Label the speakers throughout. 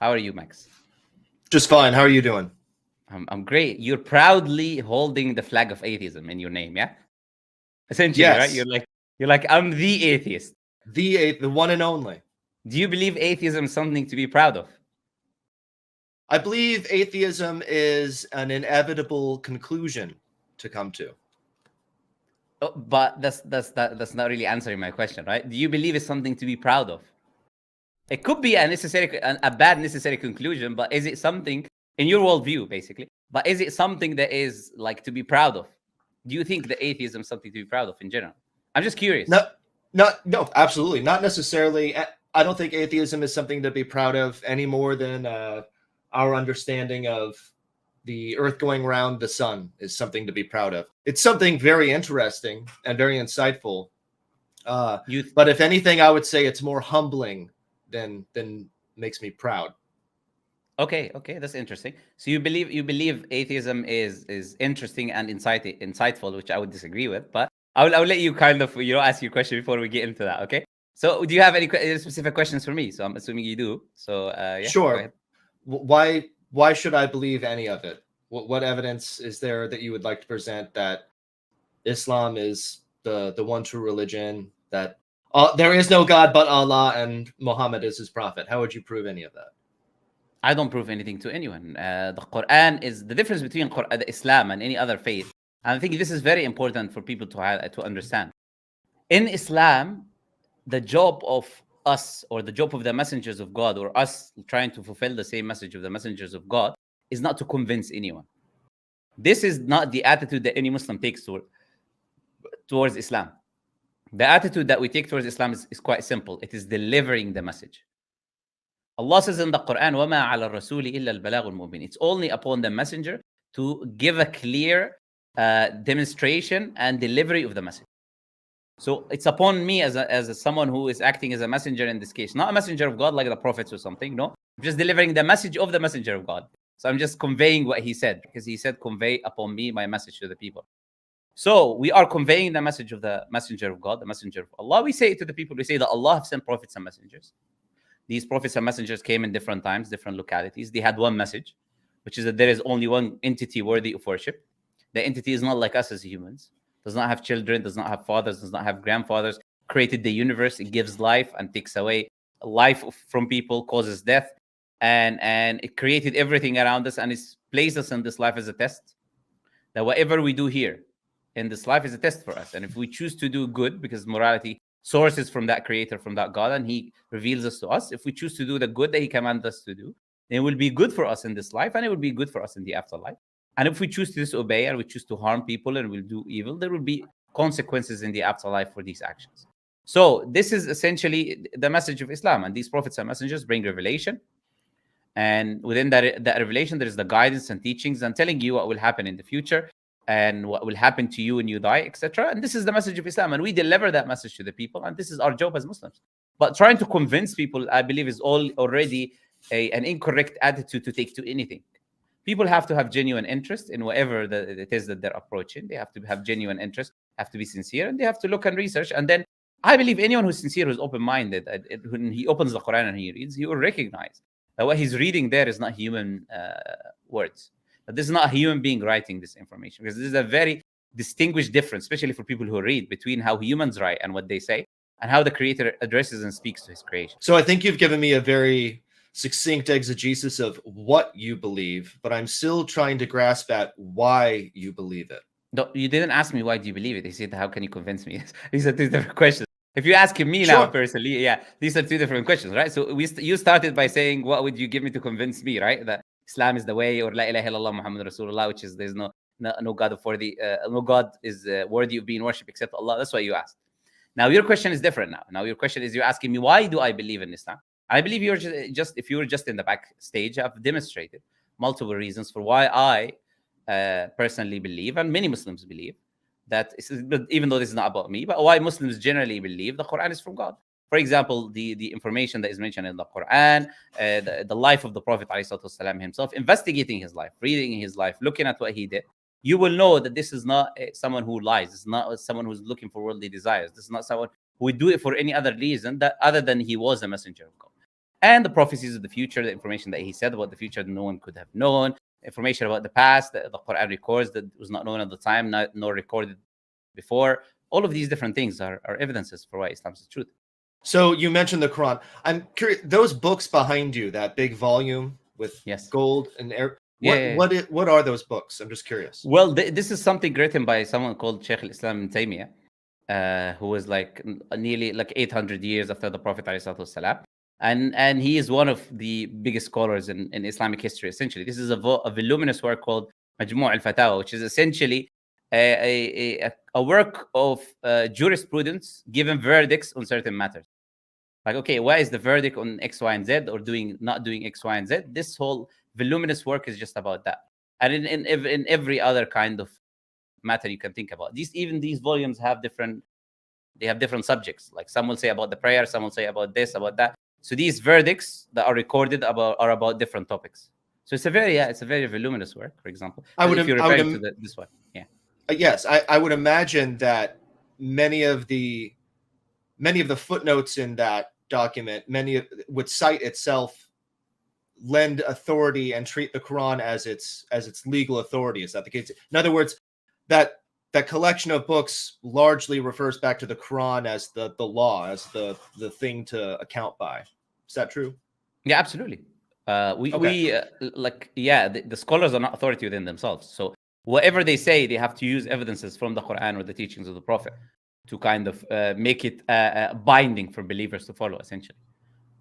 Speaker 1: How are you, Max?
Speaker 2: Just fine. How are you doing?
Speaker 1: I'm great. You're proudly holding the flag of atheism in your name, yeah? Essentially, right?
Speaker 2: Yes.
Speaker 1: You're like, I'm the atheist.
Speaker 2: The one and only.
Speaker 1: Do you believe atheism is something to be proud of?
Speaker 2: I believe atheism is an inevitable conclusion to come to.
Speaker 1: Oh, but that's not really answering my question, right? Do you believe it's something to be proud of? It could be a bad necessary conclusion, but is it something in your worldview, basically? But is it something that is like to be proud of? Do you think that atheism is something to be proud of in general? I'm just curious.
Speaker 2: No, absolutely not necessarily. I don't think atheism is something to be proud of any more than our understanding of the Earth going around the sun is something to be proud of. It's something very interesting and very insightful. But if anything, I would say it's more humbling than makes me proud.
Speaker 1: Okay, that's interesting. So you believe atheism is interesting and insightful, which I would disagree with, but I'll let you kind of ask your question before we get into that. Okay. So do you have any specific questions for me? So I'm assuming you do. So yeah.
Speaker 2: Sure. Why should I believe any of it? What evidence is there that you would like to present that Islam is the one true religion, that there is no God but Allah and Muhammad is his prophet? How would you prove any of that?
Speaker 1: I don't prove anything to anyone. The Quran is the difference between Islam and any other faith. And I think this is very important for people to understand. In Islam, the job of us, or the job of the messengers of God, or us trying to fulfill the same message of the messengers of God, is not to convince anyone. This is not the attitude that any Muslim takes towards Islam. The attitude that we take towards Islam is quite simple. It is delivering the message. Allah says in the Quran, وَمَا عَلَى الرَّسُولِ إِلَّا الْبَلَاغُ الْمُبِينُ. It's only upon the messenger to give a clear demonstration and delivery of the message. So it's upon me as someone who is acting as a messenger in this case, not a messenger of God like the prophets or something. No, I'm just delivering the message of the messenger of God. So I'm just conveying what he said, because he said, convey upon me my message to the people. So we are conveying the message of the messenger of God, the messenger of Allah. We say it to the people. We say that Allah have sent prophets and messengers. These prophets and messengers came in different times, different localities. They had one message, which is that there is only one entity worthy of worship. The entity is not like us as humans. Does not have children, does not have fathers, does not have grandfathers, created the universe. It gives life and takes away life from people, causes death. And it created everything around us, and it's placed us in this life as a test. That whatever we do here in this life is a test for us. And if we choose to do good, because morality sources from that creator, from that God, and he reveals us to us. If we choose to do the good that he commands us to do, then it will be good for us in this life, and it will be good for us in the afterlife. And if we choose to disobey and we choose to harm people and we'll do evil, there will be consequences in the afterlife for these actions. So this is essentially the message of Islam. And these prophets and messengers bring revelation. And within that revelation, there is the guidance and teachings and telling you what will happen in the future and what will happen to you when you die, etc. And this is the message of Islam. And we deliver that message to the people. And this is our job as Muslims. But trying to convince people, I believe, is already an incorrect attitude to take to anything. People have to have genuine interest in whatever it is that they're approaching. They have to have genuine interest, have to be sincere, and they have to look and research. And then I believe anyone who's sincere, who's open-minded, when he opens the Quran and he reads, he will recognize that what he's reading there is not human words. That this is not a human being writing this information, because this is a very distinguished difference, especially for people who read, between how humans write and what they say, and how the Creator addresses and speaks to his creation.
Speaker 2: So I think you've given me a very succinct exegesis of what you believe, but I'm still trying to grasp at why you believe it.
Speaker 1: No, you didn't ask me why do you believe it. He said, how can you convince me? These are two different questions. If you're asking me now personally, yeah, these are two different questions, right? So you started by saying, what would you give me to convince me, right? That Islam is the way, or La ilaha illallah Muhammad Rasulullah, which is there's no God no God is worthy of being worshipped except Allah. That's what you asked. Now your question is different now. Now your question is, you're asking me, why do I believe in Islam? I believe if you were just in the backstage, I've demonstrated multiple reasons for why I personally believe, and many Muslims believe, that even though this is not about me, but why Muslims generally believe the Quran is from God. For example, the information that is mentioned in the Quran, the life of the Prophet ﷺ himself, investigating his life, reading his life, looking at what he did, you will know that this is not someone who lies. It's not someone who's looking for worldly desires. This is not someone who would do it for any other reason other than he was a messenger of God. and the prophecies of the future, the information that he said about the future that no one could have known, information about the past that the Quran records that was not known at the time, nor recorded before. All of these different things are evidences for why Islam is the truth.
Speaker 2: So you mentioned the Quran. I'm curious, those books behind you, that big volume with gold and air. What are those books? I'm just curious.
Speaker 1: Well, this is something written by someone called Shaykh al-Islam ibn Taymiyyah, who was like nearly like 800 years after the Prophet ﷺ. And he is one of the biggest scholars in Islamic history. Essentially, this is a voluminous work called Majmu' al-Fatawa, which is essentially a work of jurisprudence giving verdicts on certain matters. Like, okay, why is the verdict on X, Y, and Z, or not doing X, Y, and Z? This whole voluminous work is just about that. And in every other kind of matter you can think about. These volumes have different subjects. Like some will say about the prayer, some will say about this, about that. So these verdicts that are recorded are about different topics. So it's a very voluminous work. For example, if you're referring to this one, yeah.
Speaker 2: Yes, I would imagine that many of the footnotes in that document, would cite itself, lend authority, and treat the Quran as its legal authority. Is that the case? In other words, that collection of books largely refers back to the Quran as the law, as the thing to account by. Is that true?
Speaker 1: Yeah, absolutely. The scholars are not authority within themselves. So whatever they say, they have to use evidences from the Quran or the teachings of the Prophet to kind of make it binding for believers to follow, essentially.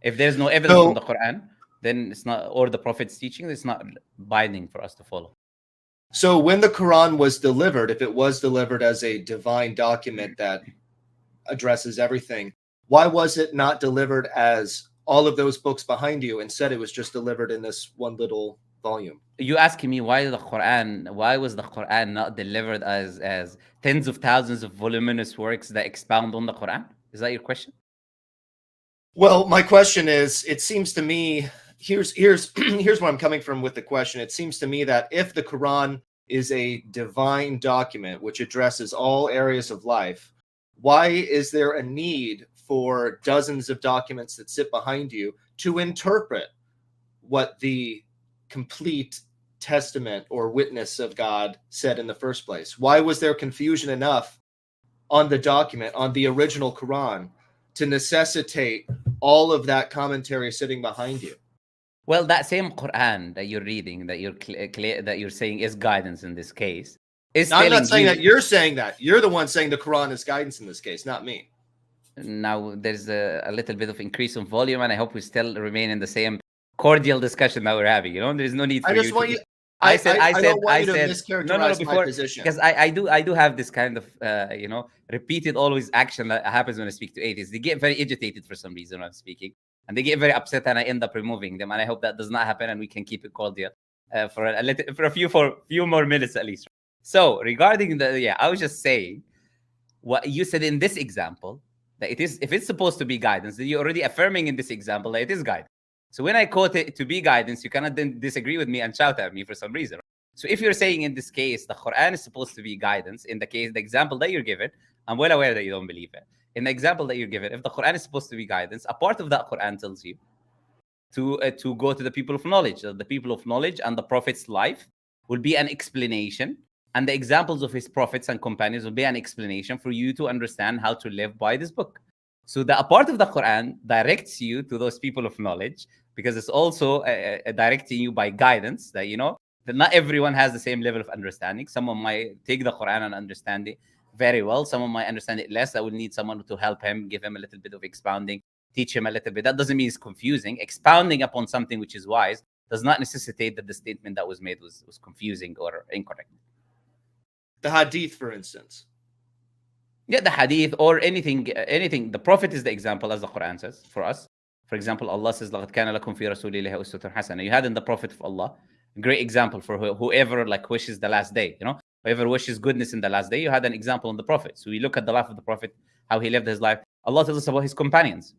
Speaker 1: If there's no evidence from the Quran, then it's not, or the Prophet's teaching, it's not binding for us to follow.
Speaker 2: So when the Quran was delivered, if it was delivered as a divine document that addresses everything, why was it not delivered as all of those books behind you? Instead, it was just delivered in this one little volume.
Speaker 1: You asking me why was the Quran not delivered as tens of thousands of voluminous works that expound on the Quran? Is that your question?
Speaker 2: Well, my question is, it seems to me, here's where I'm coming from with the question. It seems to me that if the Quran is a divine document which addresses all areas of life, why is there a need for dozens of documents that sit behind you to interpret what the complete testament or witness of God said in the first place? Why was there confusion enough on the document, on the original Quran, to necessitate all of that commentary sitting behind you?
Speaker 1: Well, that same Quran that you're reading, that you're saying is guidance in this case, is
Speaker 2: I'm not saying that. You're saying that. You're the one saying the Quran is guidance in this case, not me.
Speaker 1: Now, there's a little bit of increase in volume, and I hope we still remain in the same cordial discussion that we're having. There's no need for you to... I said,
Speaker 2: mischaracterize my position.
Speaker 1: Because I do have this kind of repeated always action that happens when I speak to atheists. They get very agitated for some reason when I'm speaking, and they get very upset, and I end up removing them. And I hope that does not happen, and we can keep it cordial for a few more minutes at least. So regarding I was just saying what you said in this example, that if it's supposed to be guidance, then you're already affirming in this example that it is guidance. So when I quote it to be guidance, you cannot then disagree with me and shout at me for some reason. So if you're saying in this case, the Quran is supposed to be guidance, in the example that you're given, I'm well aware that you don't believe it. In the example that you're given, if the Quran is supposed to be guidance, a part of that Quran tells you to go to the people of knowledge. The people of knowledge and the Prophet's life will be an explanation, and the examples of his prophets and companions will be an explanation for you to understand how to live by this book. So a part of the Quran directs you to those people of knowledge, because it's also directing you by guidance that that not everyone has the same level of understanding. Someone might take the Quran and understand it very well. Someone might understand it less. That will need someone to help him, give him a little bit of expounding, teach him a little bit. That doesn't mean it's confusing. Expounding upon something which is wise does not necessitate that the statement that was made was confusing or incorrect.
Speaker 2: The Hadith, for instance.
Speaker 1: Yeah, the Hadith or anything. The Prophet is the example, as the Quran says for us. For example, Allah says, لَقَدْ كَانَ لَكُمْ فِي رَسُولِ اللَّهِ أُسْوَةٌ حَسَنَةٌ. You had in the Prophet of Allah a great example for whoever wishes the last day. Whoever wishes goodness in the last day, you had an example in the Prophet. So we look at the life of the Prophet, how he lived his life. Allah tells us about his companions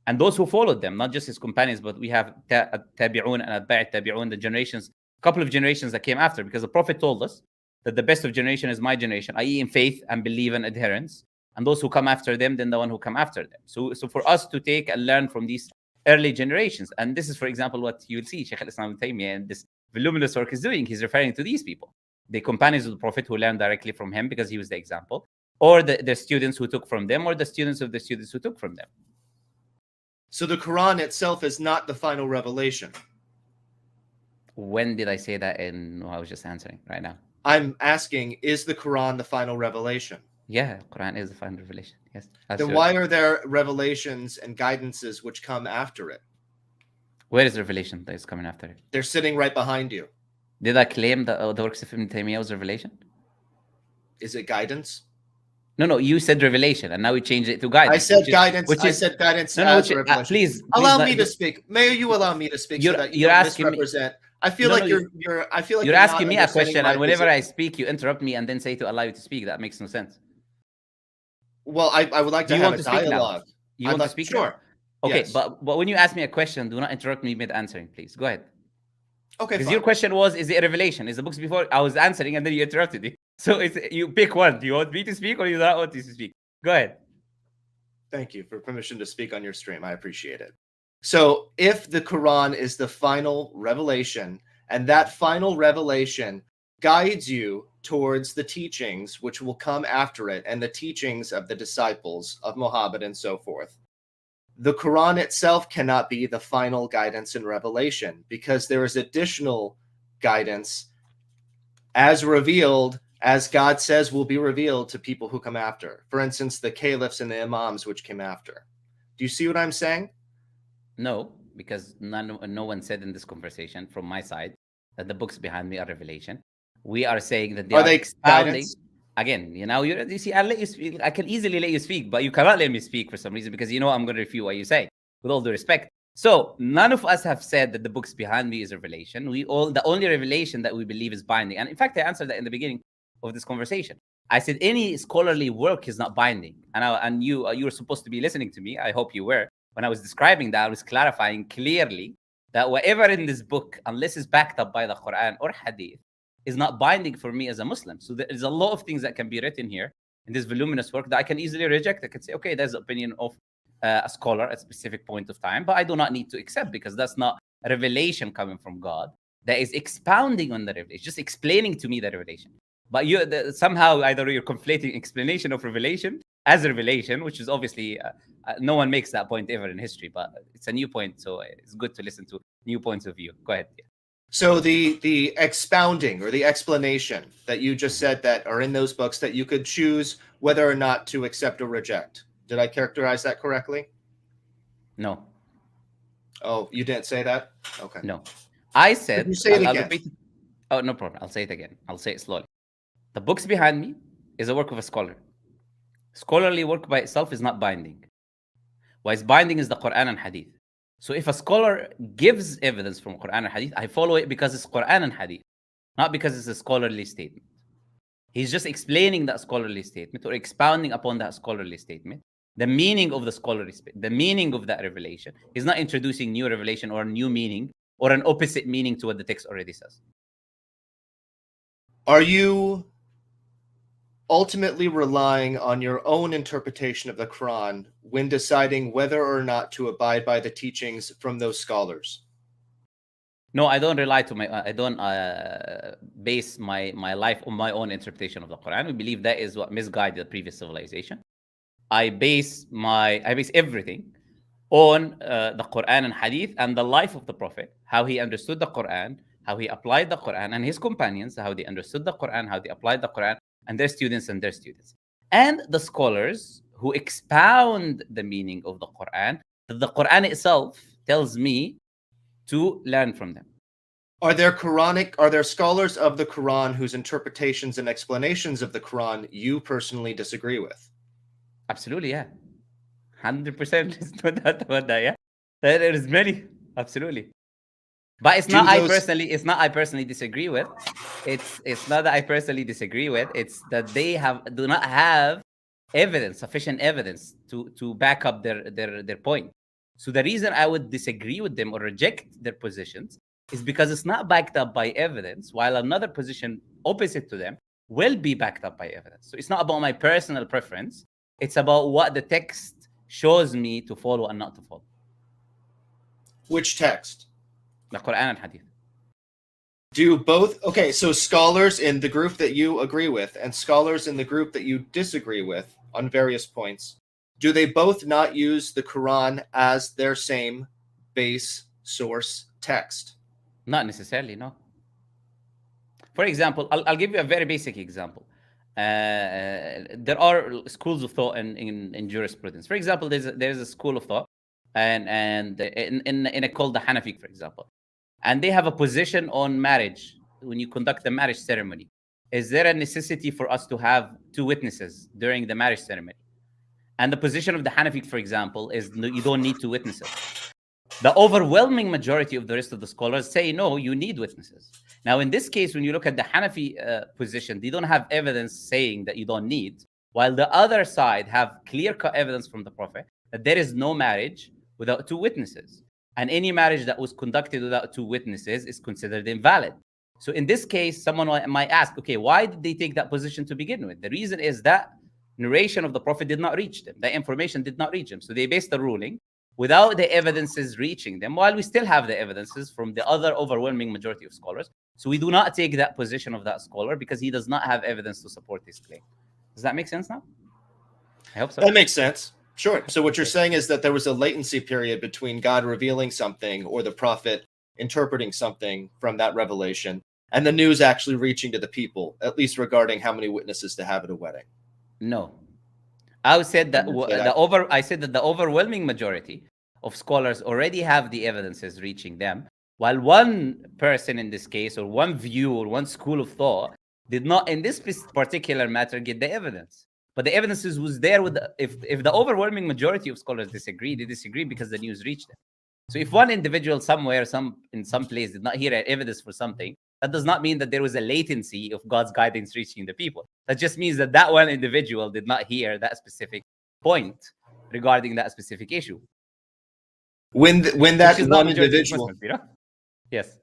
Speaker 1: and those who followed them, not just his companions, but we have tabi'un and atba'i tabi'un, the generations, couple of generations that came after, because the Prophet told us that the best of generation is my generation, i.e. in faith and belief and adherence, and those who come after them, then the one who come after them. So for us to take and learn from these early generations. And this is, for example, what you'll see Shaykh al-Islam ibn Taymiyyah and this voluminous work is doing. He's referring to these people, the companions of the Prophet who learned directly from him because he was the example, or the students who took from them, or the students of the students who took from them.
Speaker 2: So the Quran itself is not the final revelation.
Speaker 1: When did I say that? I was just answering right now.
Speaker 2: I'm asking, is the Quran the final revelation?
Speaker 1: Yeah, Quran is the final revelation. Yes.
Speaker 2: Then why are there revelations and guidances which come after it?
Speaker 1: Where is the revelation that is coming after it?
Speaker 2: They're sitting right behind you.
Speaker 1: Did I claim that the works of Ibn Taymiyyah was revelation?
Speaker 2: Is it guidance?
Speaker 1: No, you said revelation, and now we changed it to guidance.
Speaker 2: I said guidance. I said guidance as revelation.
Speaker 1: Please
Speaker 2: allow me to speak. May you allow me to speak so that you don't misrepresent? I feel like you're
Speaker 1: asking me a question, and whenever I speak, you interrupt me and then say to allow you to speak. That makes no sense.
Speaker 2: Well, I would like to have a dialogue.
Speaker 1: You want to speak?
Speaker 2: Sure.
Speaker 1: Okay,
Speaker 2: yes.
Speaker 1: but when you ask me a question, do not interrupt me mid-answering, please. Go ahead.
Speaker 2: Okay,
Speaker 1: because your question was, is it a revelation? Is the books before? I was answering, and then you interrupted me. So you pick one. Do you want me to speak, or you don't want me to speak? Go ahead.
Speaker 2: Thank you for permission to speak on your stream. I appreciate it. So if the Quran is the final revelation, and that final revelation guides you towards the teachings which will come after it, and the teachings of the disciples of Muhammad and so forth, the Quran itself cannot be the final guidance and revelation, because there is additional guidance as revealed, as God says will be revealed to people who come after. For instance, the caliphs and the imams which came after. Do you see what I'm saying?
Speaker 1: No, because no one said in this conversation from my side that the books behind me are revelation. We are saying that they are expounding. Guidance? Again, you see, I'll let you speak. I can easily let you speak, but you cannot let me speak for some reason, because I'm going to refute what you say, with all due respect. So none of us have said that the books behind me is a revelation. The only revelation that we believe is binding. And in fact, I answered that in the beginning of this conversation. I said any scholarly work is not binding. And you were supposed to be listening to me. I hope you were. When I was describing that, I was clarifying clearly that whatever in this book, unless it's backed up by the Quran or Hadith, is not binding for me as a Muslim. So there is a lot of things that can be written here in this voluminous work that I can easily reject. I can say, okay, there's the opinion of a scholar at a specific point of time, but I do not need to accept, because that's not a revelation coming from God that is expounding on the revelation, just explaining to me the revelation. But somehow either you're conflating explanation of revelation as revelation, which is obviously no one makes that point ever in history, but it's a new point, so it's good to listen to new points of view. Go ahead. Yeah.
Speaker 2: So the expounding or the explanation that you just said that are in those books, that you could choose whether or not to accept or reject. Did I characterize that correctly?
Speaker 1: No.
Speaker 2: Oh, you didn't say that? Okay.
Speaker 1: No. I said...
Speaker 2: You say it again.
Speaker 1: Oh, no problem. I'll say it again. I'll say it slowly. The books behind me is a work of a scholar. Scholarly work by itself is not binding. What is binding is the Quran and Hadith. So if a scholar gives evidence from Quran and Hadith, I follow it because it's Quran and Hadith, not because it's a scholarly statement. He's just explaining that scholarly statement or expounding upon that scholarly statement, the meaning of the scholarly statement, the meaning of that revelation. He's not introducing new revelation or new meaning or an opposite meaning to what the text already says.
Speaker 2: Are you ultimately relying on your own interpretation of the Quran when deciding whether or not to abide by the teachings from those scholars?
Speaker 1: No, I don't rely I don't base my life on my own interpretation of the Quran. We believe that is what misguided the previous civilization. I base everything on the Quran and Hadith and the life of the Prophet, how he understood the Quran, how he applied the Quran, and his companions, how they understood the Quran, how they applied the Quran, and their students, and the scholars who expound the meaning of the Quran, that the Quran itself tells me to learn from them.
Speaker 2: Are there scholars of the Quran whose interpretations and explanations of the Quran you personally disagree with?
Speaker 1: Absolutely, yeah. 100% no doubt about that, yeah. There is many, absolutely. But it's not I personally disagree with. It's not that I personally disagree with. It's that they do not have sufficient evidence to back up their point. So the reason I would disagree with them or reject their positions is because it's not backed up by evidence, while another position opposite to them will be backed up by evidence. So it's not about my personal preference. It's about what the text shows me to follow and not to follow.
Speaker 2: Which text?
Speaker 1: The Quran and Hadith.
Speaker 2: Do both? Okay, so scholars in the group that you agree with and scholars in the group that you disagree with on various points, do they both not use the Quran as their same base source text?
Speaker 1: Not necessarily, no. For example, I'll give you a very basic example. There are schools of thought in jurisprudence. For example, there's a school of thought, and in a called the Hanafi, for example, and they have a position on marriage. When you conduct the marriage ceremony, is there a necessity for us to have two witnesses during the marriage ceremony? And the position of the Hanafi, for example, is no, you don't need two witnesses. The overwhelming majority of the rest of the scholars say, no, you need witnesses. Now, in this case, when you look at the Hanafi position, they don't have evidence saying that you don't need, while the other side have clear-cut evidence from the Prophet that there is no marriage without two witnesses. And any marriage that was conducted without two witnesses is considered invalid. So in this case, someone might ask, okay, why did they take that position to begin with? The reason is that narration of the Prophet did not reach them. The information did not reach them. So they based the ruling without the evidences reaching them, while we still have the evidences from the other overwhelming majority of scholars. So we do not take that position of that scholar because he does not have evidence to support this claim. Does that make sense now? I hope so.
Speaker 2: That makes sense. Sure. So what you're saying is that there was a latency period between God revealing something or the prophet interpreting something from that revelation and the news actually reaching to the people, at least regarding how many witnesses to have at a wedding.
Speaker 1: No. I said that the overwhelming majority of scholars already have the evidences reaching them, while one person in this case, or one view, or one school of thought, did not, in this particular matter, get the evidence. But the evidences was there with if the overwhelming majority of scholars disagree, they disagree because the news reached them. So if one individual somewhere, in some place, did not hear evidence for something, that does not mean that there was a latency of God's guidance reaching the people. That just means that that one individual did not hear that specific point regarding that specific issue.
Speaker 2: When that one individual,
Speaker 1: Muslims, you know? Yes.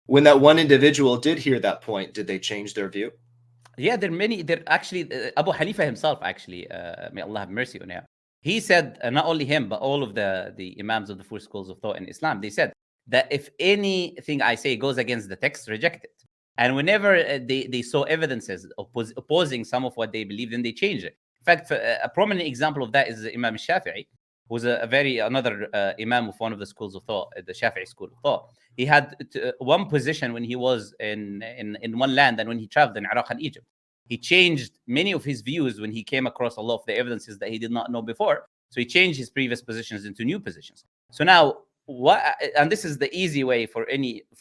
Speaker 2: When that one individual did hear that point, did they change their view?
Speaker 1: Yeah, there are many. There actually, Abu Hanifa himself, actually, may Allah have mercy on him. He said, not only him, but all of the imams of the four schools of thought in Islam, they said that if anything I say goes against the text, reject it. And whenever they saw evidences opposing some of what they believed in, they changed it. In fact, a prominent example of that is Imam Shafi'i, who's another imam of one of the schools of thought, the Shafi'i school of thought. He had one position when he was in one land and when he traveled in Iraq and Egypt. He changed many of his views when he came across a lot of the evidences that he did not know before. So he changed his previous positions into new positions. So now, and this is the easy way for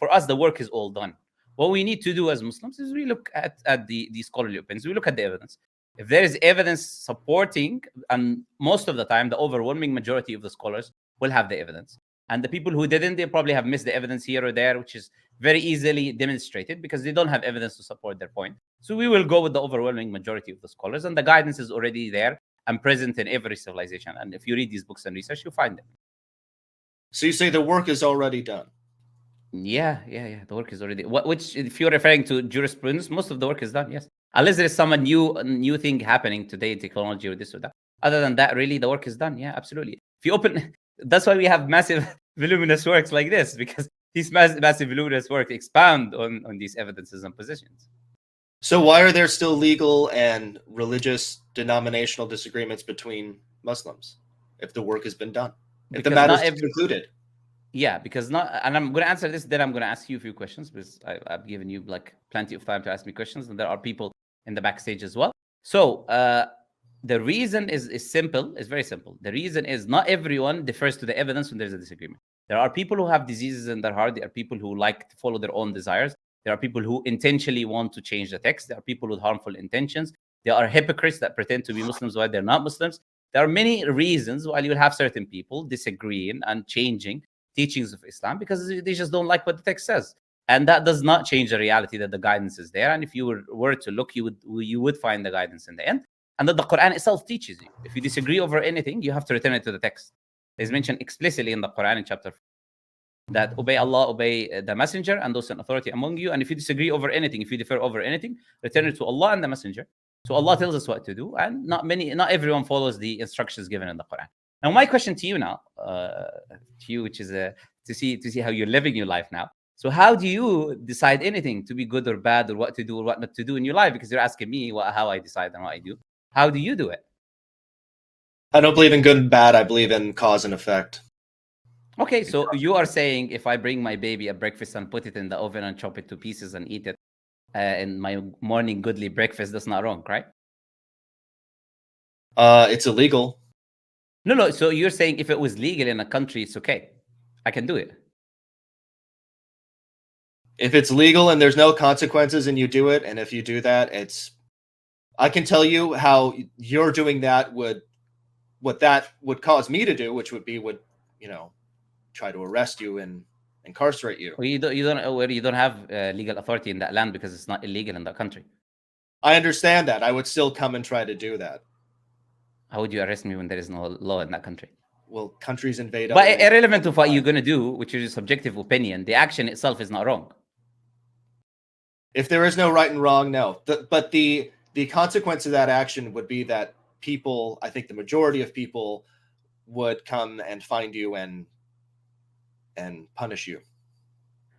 Speaker 1: us, the work is all done. What we need to do as Muslims is we look at the scholarly opinions. We look at the evidence. If there is evidence supporting, and most of the time, the overwhelming majority of the scholars will have the evidence. And the people who didn't, they probably have missed the evidence here or there, which is very easily demonstrated because they don't have evidence to support their point. So we will go with the overwhelming majority of the scholars, and the guidance is already there and present in every civilization. And if you read these books and research, you'll find them.
Speaker 2: So you say the work is already done?
Speaker 1: Yeah. The work is already. Which, if you're referring to jurisprudence, most of the work is done. Yes, unless there is some new thing happening today, technology or this or that. Other than that, really, the work is done. Yeah, absolutely. If you open, that's why we have massive voluminous works like this, because these massive voluminous works expound on these evidences and positions.
Speaker 2: So why are there still legal and religious denominational disagreements between Muslims if the work has been done? If the matter is concluded?
Speaker 1: Yeah, because and I'm going to answer this, then I'm going to ask you a few questions because I've given you like plenty of time to ask me questions, and there are people in the backstage as well. So the reason is simple, it's very simple. The reason is not everyone defers to the evidence when there's a disagreement. There are people who have diseases in their heart. There are people who like to follow their own desires. There are people who intentionally want to change the text. There are people with harmful intentions. There are hypocrites that pretend to be Muslims while they're not Muslims. There are many reasons why you'll have certain people disagreeing and changing teachings of Islam because they just don't like what the text says. And that does not change the reality that the guidance is there. And if you were to look, you would find the guidance in the end. And that the Quran itself teaches you. If you disagree over anything, you have to return it to the text. It's mentioned explicitly in the Quran in chapter 4 that obey Allah, obey the messenger and those in authority among you. And if you disagree over anything, if you differ over anything, return it to Allah and the messenger. So Allah tells us what to do, and not everyone follows the instructions given in the Quran. Now, my question to you now, which is to see how you're living your life now. So how do you decide anything to be good or bad, or what to do or what not to do in your life? Because you're asking me how I decide and what I do. How do you do it?
Speaker 2: I don't believe in good and bad. I believe in cause and effect.
Speaker 1: Okay, so you are saying if I bring my baby a breakfast and put it in the oven and chop it to pieces and eat it in my morning goodly breakfast, that's not wrong, right?
Speaker 2: It's illegal.
Speaker 1: No. So you're saying if it was legal in a country, it's okay. I can do it.
Speaker 2: If it's legal and there's no consequences and you do it, and if you do that, I can tell you how you're doing that what that would cause me to do, which would try to arrest you and incarcerate you.
Speaker 1: Well, you don't have legal authority in that land because it's not illegal in that country.
Speaker 2: I understand that. I would still come and try to do that.
Speaker 1: How would you arrest me when there is no law in that country?
Speaker 2: Well, countries invade.
Speaker 1: But irrelevant of what you're going to do, which is a subjective opinion, the action itself is not wrong.
Speaker 2: If there is no right and wrong, no. But the consequence of that action would be that people, I think the majority of people, would come and find you and punish you.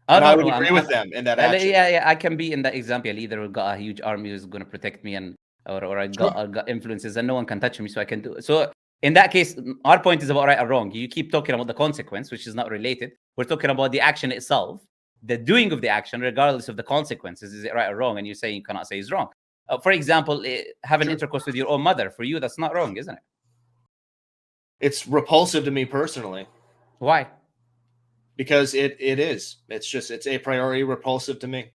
Speaker 2: And I would agree with them in that action.
Speaker 1: Yeah, I can be in that example. I either got a huge army who's going to protect me, or I got influences and no one can touch me, so I can do it. So in that case, our point is about right or wrong. You keep talking about the consequence, which is not related. We're talking about the action itself, the doing of the action, regardless of the consequences. Is it right or wrong? And you're saying you cannot say it's wrong. For example, having intercourse with your own mother, for you, that's not wrong, isn't it?
Speaker 2: It's repulsive to me personally.
Speaker 1: Why?
Speaker 2: Because it is. It's a priori repulsive to me.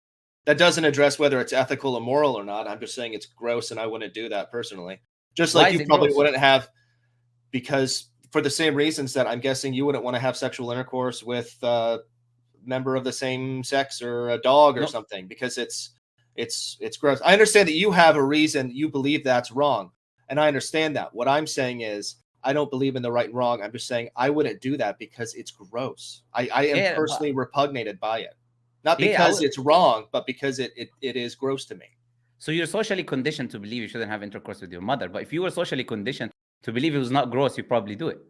Speaker 2: That doesn't address whether it's ethical or moral or not. I'm just saying it's gross, and I wouldn't do that personally. Just like you probably wouldn't have, because for the same reasons that I'm guessing you wouldn't want to have sexual intercourse with a member of the same sex or a dog or something, because it's gross. I understand that you have a reason you believe that's wrong, and I understand that. What I'm saying is, I don't believe in the right and wrong. I'm just saying I wouldn't do that because it's gross. I am personally repugnated by it. Not because it's wrong, but because it is gross to me.
Speaker 1: So you're socially conditioned to believe you shouldn't have intercourse with your mother. But if you were socially conditioned to believe it was not gross, you probably do it.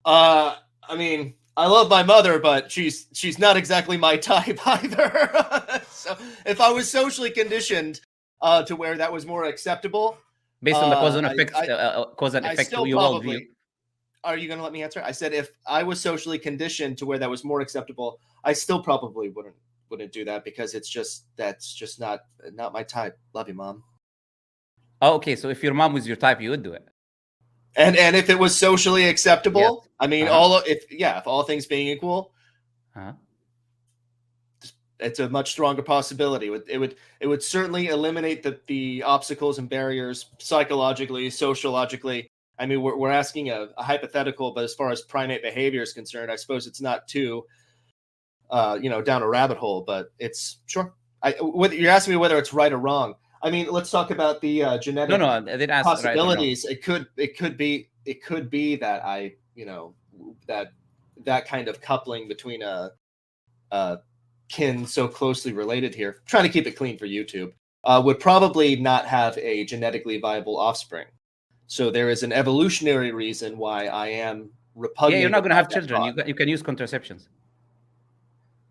Speaker 2: I mean, I love my mother, but she's not exactly my type either. So if I was socially conditioned to where that was more acceptable,
Speaker 1: based on the cause and effect, your worldview.
Speaker 2: Are you going to let me answer? I said if I was socially conditioned to where that was more acceptable, I still probably wouldn't do that, because that's just not my type. Love you, Mom.
Speaker 1: Oh, okay. So if your mom was your type, you would do it.
Speaker 2: And if it was socially acceptable, yes. I mean, if all things being equal, it's a much stronger possibility. It would certainly eliminate the obstacles and barriers psychologically, sociologically. I mean, we're asking a hypothetical, but as far as primate behavior is concerned, I suppose it's not too, down a rabbit hole. But it's sure. You're asking me whether it's right or wrong. I mean, let's talk about the genetic
Speaker 1: I didn't ask
Speaker 2: possibilities. Right, it could be that that kind of coupling between a kin so closely related here, I'm trying to keep it clean for YouTube, would probably not have a genetically viable offspring. So there is an evolutionary reason why I am repugnant.
Speaker 1: Yeah, you're not going to have children. You can use contraceptions.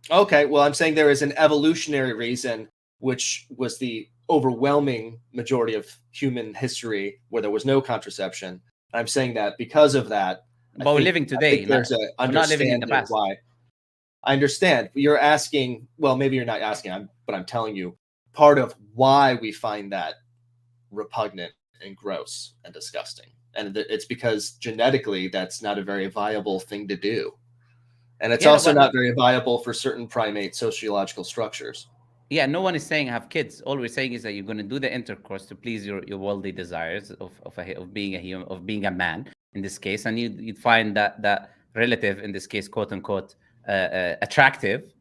Speaker 2: Okay, well, I'm saying there is an evolutionary reason, which was the overwhelming majority of human history where there was no contraception. I'm saying that because of that,
Speaker 1: but we're living today.
Speaker 2: There's an understanding of why. I understand. You're asking, well, maybe you're not asking, but I'm telling you, part of why we find that repugnant and gross and disgusting. And it's because genetically, that's not a very viable thing to do. And it's also not very viable for certain primate sociological structures.
Speaker 1: Yeah, no one is saying have kids. All we're saying is that you're going to do the intercourse to please your worldly desires of being a human, of being a man in this case, and you'd find that relative in this case, quote unquote, attractive,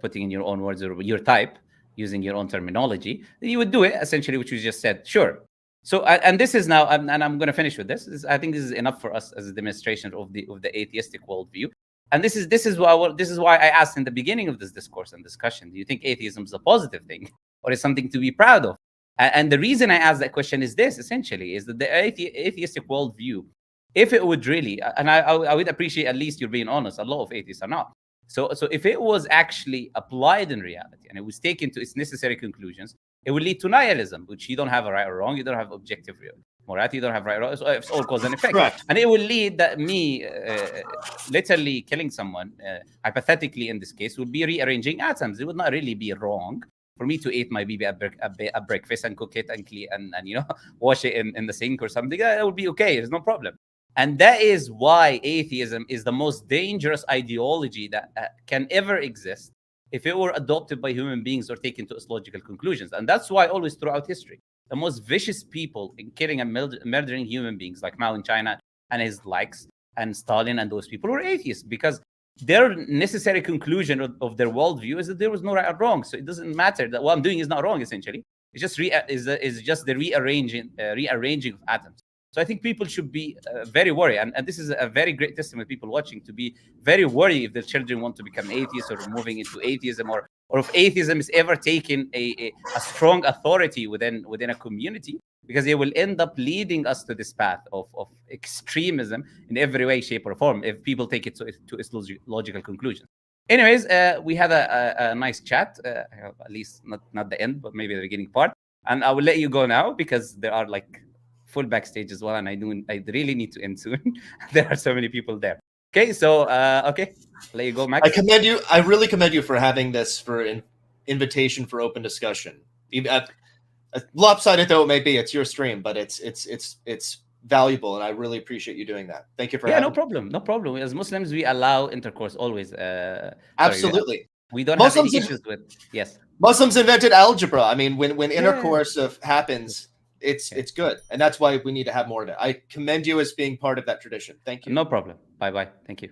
Speaker 1: putting in your own words, or your type, using your own terminology. You would do it essentially, which you just said. Sure. So, and this is now, and I'm going to finish with this. I think this is enough for us as a demonstration of the atheistic worldview. And this is why I asked in the beginning of this discourse and discussion: do you think atheism is a positive thing, or is something to be proud of? And the reason I asked that question is this: essentially, is that the atheistic worldview if it would really, and I would appreciate at least you're being honest, a lot of atheists are not. So if it was actually applied in reality and it was taken to its necessary conclusions, it would lead to nihilism, which you don't have a right or wrong, you don't have objective morality, you don't have right or wrong. So it's all cause and effect.
Speaker 2: Correct.
Speaker 1: And it will lead that me literally killing someone, hypothetically in this case, would be rearranging atoms. It would not really be wrong for me to eat my baby at breakfast and cook it and clean and you know wash it in the sink or something. That would be okay. There's no problem. And that is why atheism is the most dangerous ideology that can ever exist if it were adopted by human beings or taken to its logical conclusions. And that's why always throughout history, the most vicious people in killing and murdering human beings, like Mao in China and his likes, and Stalin and those people, were atheists, because their necessary conclusion of their worldview is that there was no right or wrong. So it doesn't matter that what I'm doing is not wrong, essentially. It's just is just the rearranging of atoms. So I think people should be very worried. And this is a very great testament, people watching, to be very worried if their children want to become atheists or moving into atheism, or if atheism is ever taken a strong authority within a community, because it will end up leading us to this path of extremism in every way, shape, or form if people take it to its logical conclusions. Anyways, we had a nice chat, at least not the end, but maybe the beginning part. And I will let you go now because there are like full backstage as well, and I really need to end soon. There are so many people there. Okay, so okay, let you go, Max.
Speaker 2: I really commend you for having this for an invitation for open discussion. Lopsided though it may be, it's your stream, but it's valuable, and I really appreciate you doing that. Thank you for having
Speaker 1: me. No problem. As Muslims, we allow intercourse always.
Speaker 2: Absolutely.
Speaker 1: We don't have any issues with. Yes.
Speaker 2: Muslims invented algebra. I mean, when intercourse happens, it's good, and that's why we need to have more of it. I commend you as being part of that tradition. Thank you.
Speaker 1: No problem. Bye. Thank you.